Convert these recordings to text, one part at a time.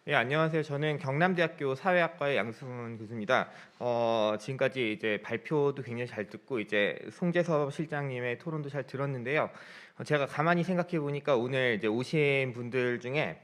예, 안녕하세요. 저는 경남대학교 사회학과의 양승훈 교수입니다. 지금까지 이제 발표도 굉장히 잘 듣고 이제 송재섭 실장님의 토론도 잘 들었는데요. 제가 가만히 생각해 보니까 오늘 이제 오신 분들 중에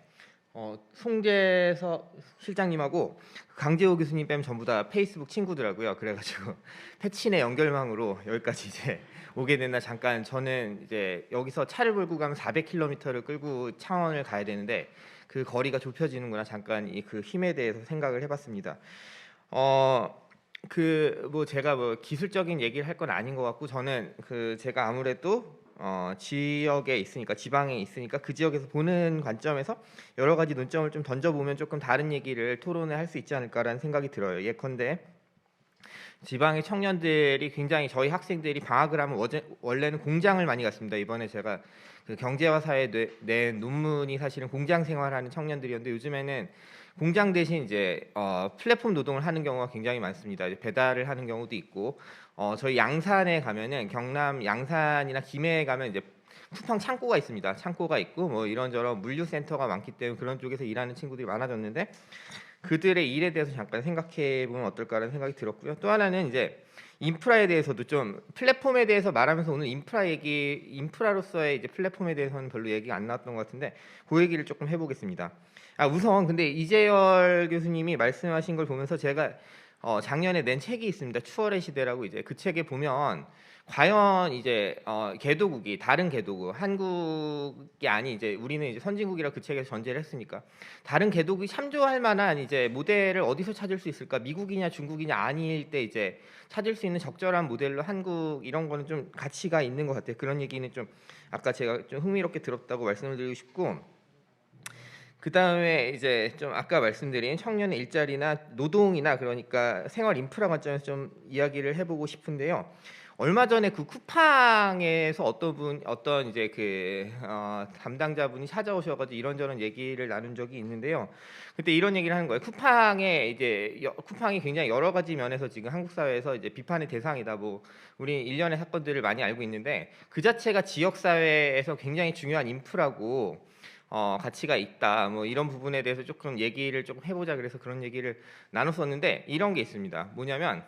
송재섭 실장님하고 강재호 교수님 빼면 전부 다 페이스북 친구더라고요. 그래가지고 패친의 연결망으로 여기까지 이제 오게 됐나. 잠깐 저는 이제 여기서 차를 몰고 가면 400km를 끌고 창원을 가야 되는데 그 거리가 좁혀지는구나. 잠깐 이 그 힘에 대해서 생각을 해봤습니다. 그 뭐 제가 뭐 기술적인 얘기를 할 건 아닌 것 같고, 저는 그 제가 아무래도 지역에 있으니까, 지방에 있으니까 그 지역에서 보는 관점에서 여러 가지 논점을 좀 던져보면 조금 다른 얘기를 토론을 할 수 있지 않을까라는 생각이 들어요. 예컨대 지방의 청년들이 굉장히, 저희 학생들이 방학을 하면 원래는 공장을 많이 갔습니다. 이번에 제가 그 경제와 사회에 낸 논문이 사실은 공장 생활하는 청년들이었는데, 요즘에는 공장 대신 이제 플랫폼 노동을 하는 경우가 굉장히 많습니다. 이제 배달을 하는 경우도 있고, 저희 양산에 가면은, 경남 양산이나 김해에 가면 이제 쿠팡 창고가 있습니다. 창고가 있고 뭐 이런저런 물류센터가 많기 때문에 그런 쪽에서 일하는 친구들이 많아졌는데, 그들의 일에 대해서 잠깐 생각해 보면 어떨까라는 생각이 들었고요. 또 하나는 이제 인프라에 대해서도, 좀 플랫폼에 대해서 말하면서 오늘 인프라로서의 이제 플랫폼에 대해서는 별로 얘기가 안 나왔던 것 같은데, 그 얘기를 조금 해보겠습니다. 우선 근데 이재열 교수님이 말씀하신 걸 보면서 제가 작년에 낸 책이 있습니다. 추월의 시대라고. 이제 그 책에 보면 과연 이제 개도국이, 다른 개도국, 한국이 아닌, 이제 우리는 이제 선진국이라 그 책에서 전제를 했으니까, 다른 개도국이 참조할 만한 이제 모델을 어디서 찾을 수 있을까? 미국이냐 중국이냐 아닐 때 이제 찾을 수 있는 적절한 모델로 한국, 이런 거는 좀 가치가 있는 것 같아요. 그런 얘기는 좀 아까 제가 좀 흥미롭게 들었다고 말씀을 드리고 싶고, 그 다음에 이제 좀 아까 말씀드린 청년의 일자리나 노동이나, 그러니까 생활 인프라 관점에서 좀 이야기를 해보고 싶은데요. 얼마 전에 그 쿠팡에서 어떤 이제 그 담당자분이 찾아오셔가지고 이런저런 얘기를 나눈 적이 있는데요. 그때 이런 얘기를 하는 거예요. 쿠팡이 굉장히 여러 가지 면에서 지금 한국 사회에서 이제 비판의 대상이다. 뭐 우리 일련의 사건들을 많이 알고 있는데, 그 자체가 지역 사회에서 굉장히 중요한 인프라고 가치가 있다. 뭐 이런 부분에 대해서 조금 얘기를 조금 해보자. 그래서 그런 얘기를 나눴었는데, 이런 게 있습니다. 뭐냐면,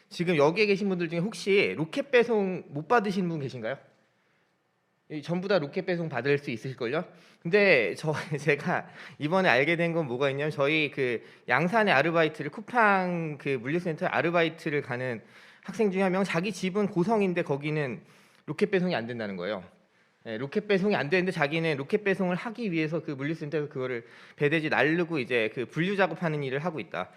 지금 여기에 계신 분들 중에 혹시 로켓 배송 못 받으신 분 계신가요? 전부 다 로켓 배송 받을 수 있으실걸요? 근데 제가 이번에 알게 된 건 뭐가 있냐면, 저희 그 양산의 아르바이트를, 쿠팡 그 물류센터에 아르바이트를 가는 학생 중에 한 명, 자기 집은 고성인데 거기는 로켓 배송이 안 된다는 거예요. 네, 로켓 배송이 안 되는데 자기는 로켓 배송을 하기 위해서 그 물류센터에서 그거를 배대지 날르고 이제 그 분류 작업하는 일을 하고 있다.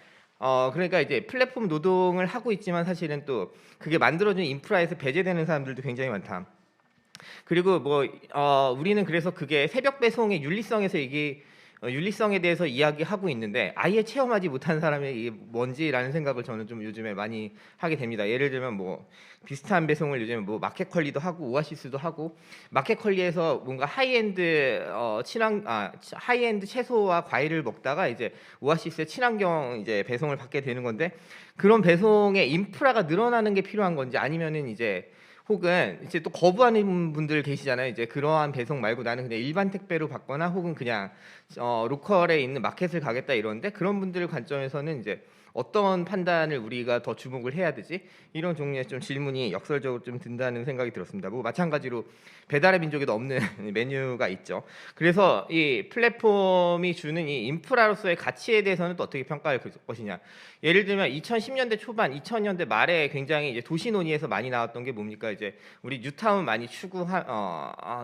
그러니까 이제 플랫폼 노동을 하고 있지만 사실은 또 그게 만들어진 인프라에서 배제되는 사람들도 굉장히 많다. 그리고 뭐 우리는 그래서 그게 새벽 배송의 윤리성에 대해서 이야기하고 있는데, 아예 체험하지 못한 사람이 이게 뭔지라는 생각을 저는 좀 요즘에 많이 하게 됩니다. 예를 들면 뭐 비슷한 배송을 요즘에 뭐 마켓컬리도 하고 오아시스도 하고, 마켓컬리에서 뭔가 하이엔드 채소와 과일을 먹다가 이제 오아시스의 친환경 이제 배송을 받게 되는 건데, 그런 배송의 인프라가 늘어나는 게 필요한 건지, 아니면은 이제 혹은 이제 또 거부하는 분들 계시잖아요. 이제 그러한 배송 말고 나는 그냥 일반 택배로 받거나, 혹은 그냥 로컬에 있는 마켓을 가겠다 이러는데, 그런 분들 관점에서는 이제 어떤 판단을 우리가 더 주목을 해야 되지? 이런 종류의 좀 질문이 역설적으로 좀 든다는 생각이 들었습니다. 뭐 마찬가지로 배달의 민족에도 없는 메뉴가 있죠. 그래서 이 플랫폼이 주는 이 인프라로서의 가치에 대해서는 또 어떻게 평가할 것이냐. 예를 들면 2010년대 초반, 2000년대 말에 굉장히 이제 도시 논의에서 많이 나왔던 게 뭡니까? 이제 우리 뉴타운 많이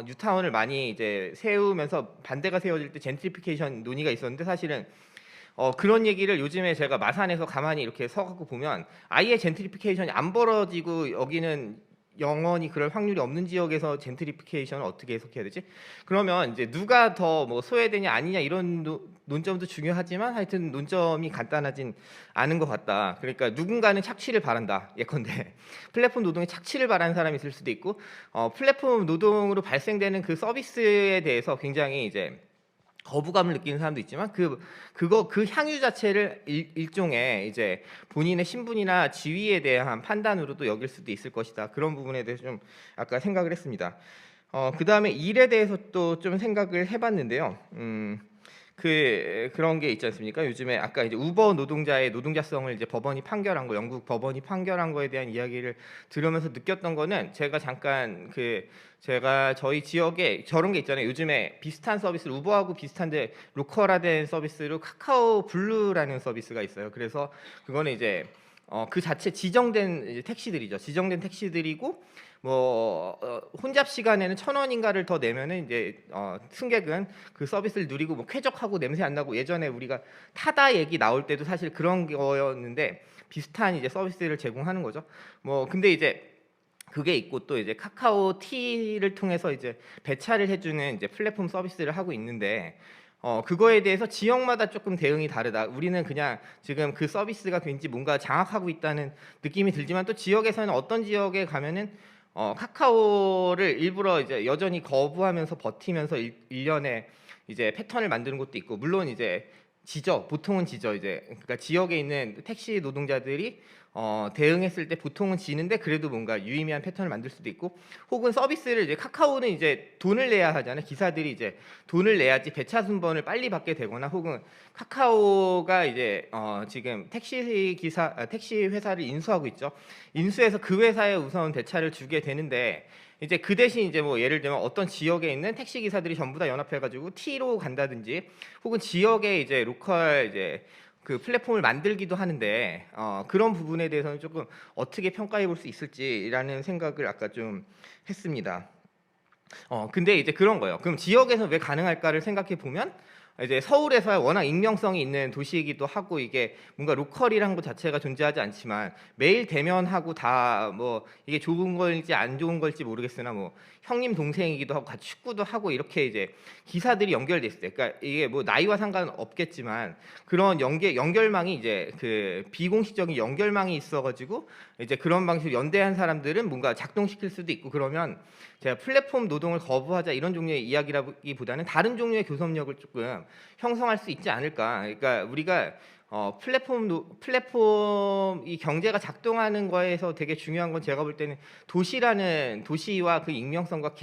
뉴타운을 많이 이제 세우면서 반대가 세워질 때 젠트리피케이션 논의가 있었는데, 사실은 그런 얘기를 요즘에 제가 마산에서 가만히 이렇게 서갖고 보면, 아예 젠트리피케이션이 안 벌어지고 여기는 영원히 그럴 확률이 없는 지역에서 젠트리피케이션을 어떻게 해석해야 되지? 그러면 이제 누가 더 뭐 소외되냐 아니냐, 이런 논점도 중요하지만 하여튼 논점이 간단하진 않은 것 같다. 그러니까 누군가는 착취를 바란다. 예컨대 플랫폼 노동에 착취를 바라는 사람이 있을 수도 있고, 플랫폼 노동으로 발생되는 그 서비스에 대해서 굉장히 이제 거부감을 느끼는 사람도 있지만, 그 향유 자체를 일종의 이제 본인의 신분이나 지위에 대한 판단으로도 여길 수도 있을 것이다. 그런 부분에 대해서 좀 아까 생각을 했습니다. 그 다음에 일에 대해서 또 좀 생각을 해봤는데요. 그런 게 있지 않습니까? 요즘에 아까 이제 우버 노동자의 노동자성을 이제 법원이 판결한 거, 영국 법원이 판결한 거에 대한 이야기를 들으면서 느꼈던 거는 제가 잠깐 제가 저희 지역에 저런 게 있잖아요. 요즘에 비슷한 서비스, 우버하고 비슷한데 로컬화된 서비스로 카카오 블루라는 서비스가 있어요. 그래서 그거는 이제 그 자체 지정된 이제 택시들이죠. 지정된 택시들이고 뭐 혼잡 시간에는 1,000원인가를 더 내면은 이제 승객은 그 서비스를 누리고 뭐 쾌적하고 냄새 안 나고, 예전에 우리가 타다 얘기 나올 때도 사실 그런 거였는데 비슷한 이제 서비스를 제공하는 거죠. 뭐 근데 이제 그게 있고 또 이제 카카오 T를 통해서 이제 배차를 해주는 이제 플랫폼 서비스를 하고 있는데 그거에 대해서 지역마다 조금 대응이 다르다. 우리는 그냥 지금 그 서비스가 왠지 뭔가 장악하고 있다는 느낌이 들지만 또 지역에서는 어떤 지역에 가면은 카카오를 일부러 이제 여전히 거부하면서 버티면서 1년에 이제 패턴을 만드는 것도 있고, 물론 이제 지져, 보통은 지져. 이제 그러니까 지역에 있는 택시 노동자들이 대응했을 때 보통은 지는데 그래도 뭔가 유의미한 패턴을 만들 수도 있고, 혹은 서비스를 이제 카카오는 이제 돈을 내야 하잖아요. 기사들이 이제 돈을 내야지 배차 순번을 빨리 받게 되거나, 혹은 카카오가 이제 지금 택시 회사를 인수하고 있죠. 인수해서 그 회사에 우선 배차를 주게 되는데, 이제 그 대신 이제 뭐 예를 들면 어떤 지역에 있는 택시 기사들이 전부 다 연합해가지고 T로 간다든지, 혹은 지역에 이제 로컬 이제 그 플랫폼을 만들기도 하는데 그런 부분에 대해서는 조금 어떻게 평가해 볼 수 있을지라는 생각을 아까 좀 했습니다. 근데 이제 그런 거예요. 그럼 지역에서 왜 가능할까를 생각해 보면, 이제 서울에서야 워낙 익명성이 있는 도시이기도 하고 이게 뭔가 로컬이란 것 자체가 존재하지 않지만 매일 대면하고 다 뭐 이게 좋은 걸지 안 좋은 걸지 모르겠으나 뭐 형님 동생이기도 하고 같이 축구도 하고 이렇게 이제 기사들이 연결돼 있어요. 그러니까 이게 뭐 나이와 상관은 없겠지만 그런 연결망이 이제 그 비공식적인 연결망이 있어가지고 이제 그런 방식으로 연대한 사람들은 뭔가 작동시킬 수도 있고, 그러면 제가 플랫폼 노동을 거부하자 이런 종류의 이야기라기보다는 다른 종류의 교섭력을 조금 형성할 수 있지 않을까. 그러니까 우리가 플랫폼 이 경제가 작동하는 거에서 되게 중요한 건 제가 볼 때는 도시와 그 익명성과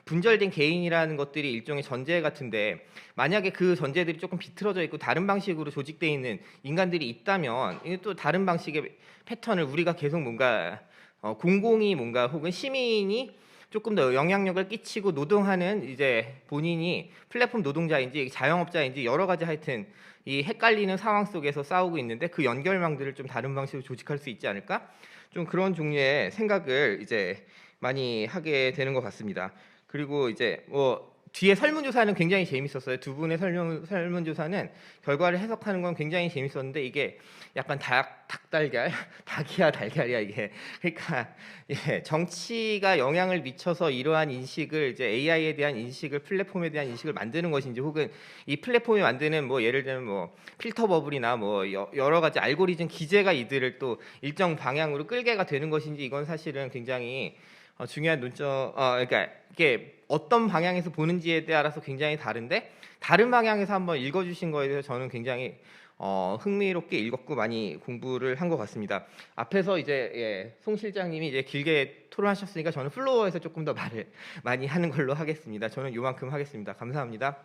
분절된 개인이라는 것들이 일종의 전제 같은데, 만약에 그 전제들이 조금 비틀어져 있고 다른 방식으로 조직되어 있는 인간들이 있다면 이게 또 다른 방식의 패턴을 우리가 계속 뭔가 공공이 뭔가 혹은 시민이 조금 더 영향력을 끼치고 노동하는, 이제 본인이 플랫폼 노동자인지 자영업자인지 여러 가지 하여튼 이 헷갈리는 상황 속에서 싸우고 있는데 그 연결망들을 좀 다른 방식으로 조직할 수 있지 않을까? 좀 그런 종류의 생각을 이제 많이 하게 되는 것 같습니다. 그리고 이제 뭐 뒤에 설문조사는 굉장히 재밌었어요. 두 분의 설문조사는 결과를 해석하는 건 굉장히 재밌었는데 이게 약간 닭달걀, 닭이야 달걀이야 이게. 그러니까 정치가 영향을 미쳐서 이러한 인식을 이제 AI에 대한 인식을, 플랫폼에 대한 인식을 만드는 것인지, 혹은 이 플랫폼이 만드는 뭐 예를 들면 뭐 필터 버블이나 뭐 여러 가지 알고리즘 기제가 이들을 또 일정 방향으로 끌게가 되는 것인지, 이건 사실은 굉장히 중요한 논점. 그러니까 이게 어떤 방향에서 보는지에 따라서 굉장히 다른데, 다른 방향에서 한번 읽어주신 거에 대해서 저는 굉장히 흥미롭게 읽었고 많이 공부를 한 것 같습니다. 앞에서 이제 송 실장님이 이제 길게 토론하셨으니까 저는 플로어에서 조금 더 말을 많이 하는 걸로 하겠습니다. 저는 요만큼 하겠습니다. 감사합니다.